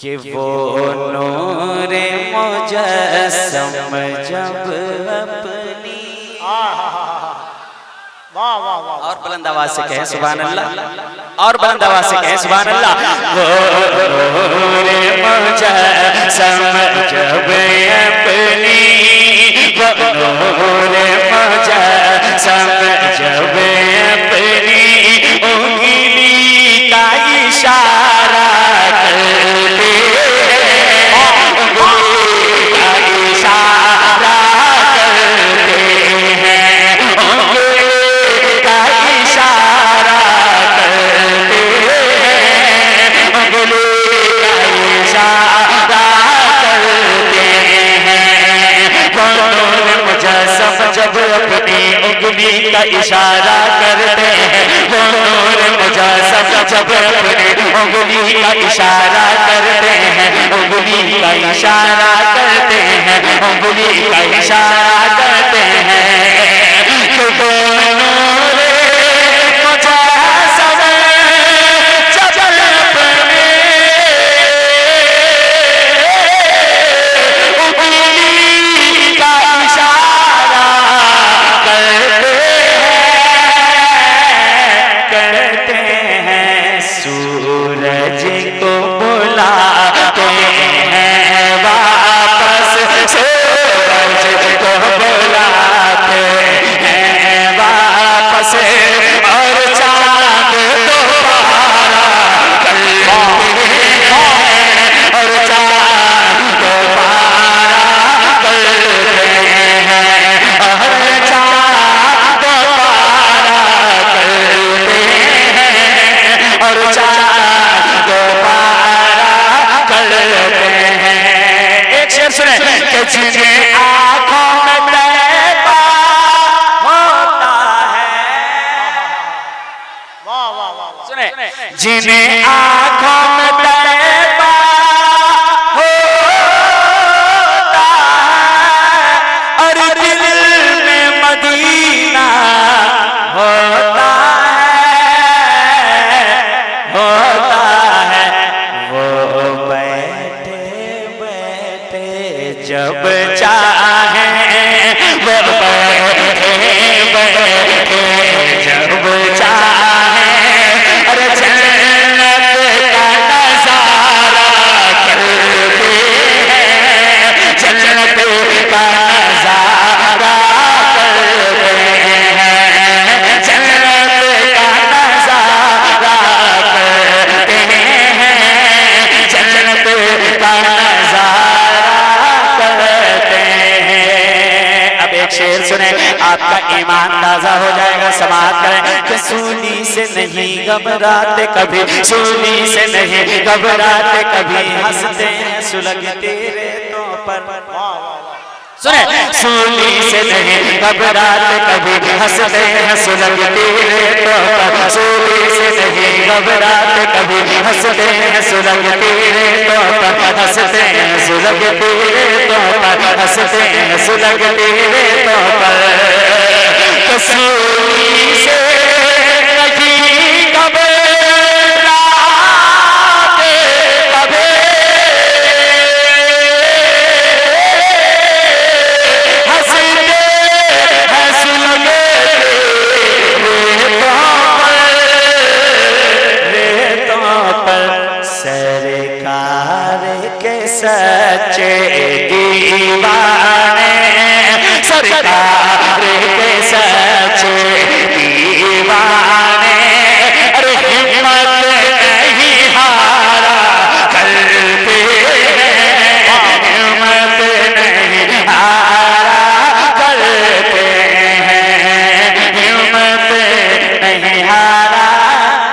कि वो नूरे मुजस्सम जब अपनी वाह वाह वाह और बुलंद आवाज से कहें सुभान अल्लाह, और बुलंद आवाज से कहें सुभान अल्लाह। वो नूरे मुजस्सम जब अपनी, वो नूरे मुजस्सम जब अपनी उंगली का इशारा करते हैं, उंगली का इशारा करते हैं, उंगली का इशारा करते हैं, उंगली का इशारा करते हैं। वो नूरे मुजस्सम जब अपनी उंगली का इशारा करते हैं, वो नूरे मुजस्सम जब अपनी उंगली का इशारा करते हैं, उंगली का इशारा करते हैं, उंगली का इशारा करते हैं। तो वो नूरे मुजस्सम जब अपनी उंगली का इशारा करते हैं, सूरज को बुलाते हैं वापस, सूरज को बुलाते हैं वापस, और चांद दोबारा करते हैं, और चांद दोबारा करते हैं, और चांद दोबारा करते हैं, और चांद दोबारा करते हैं। एक शेर सुने कि जिन्हें आंखों में तैबा होता है, वाह वाह वाह वाह सुने जिन्हें आंखों में तैबा होता है, और दिल में मदीना होता है, वो बैठे बैठे जब चाहे, वो बैठे बैठे जब चाहे, अरे जन्नत का नजारा करते हैं, जन्नत का नजारा करते हैं, जन्नत का नजारा करते हैं, जन्नत का नजारा करते हैं। अब एक शेर सुने, आपका ईमान ताजा हो जाएगा, समाअत करें कि सूली से नहीं घबराते कभी, सूली से नहीं घबराते कभी, हंसते हैं सुलगते रेतों पर। सुने सूली से नहीं घबराते कभी, हंसते हैं सुलगते रेतों पर, सूली से नहीं घबराते कभी, हंसते हैं सुलगते रेतों पर, हंसते हैं सुलगते रेतों पर, हंसते हैं सुलगते रेतों पर। तो सूली से नहीं घबराते कभी, सरकार के सच्चे दीवाने, सरकार के सच्चे दीवाने, अरे हिम्मत नहीं हारा करते हैं, हिम्मत नहीं हारा करते हैं, हिम्मत नहीं हारा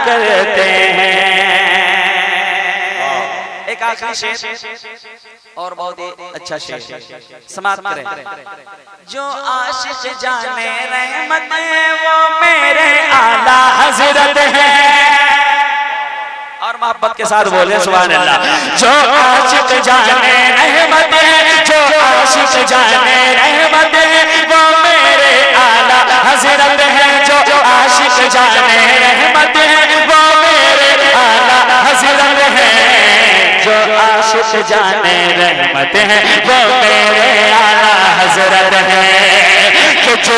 करते हैं। एक आखिरी शेर और बहुत ही अच्छा शेर, समाप्त करें। जो आशिक जाने रहमत वो मेरे आला हजरत है, और मोहब्बत के साथ बोले सुभान अल्लाह। जो आशिक जाने रहमत है, जो आशिक जाने रहमत है, वो मेरे आला हजरत है, जो आशिक जाने रहमत है, वो मेरे आला हजरत है, जो आशिक जाने रहमत है वो मेरे आला हजरत है कि जो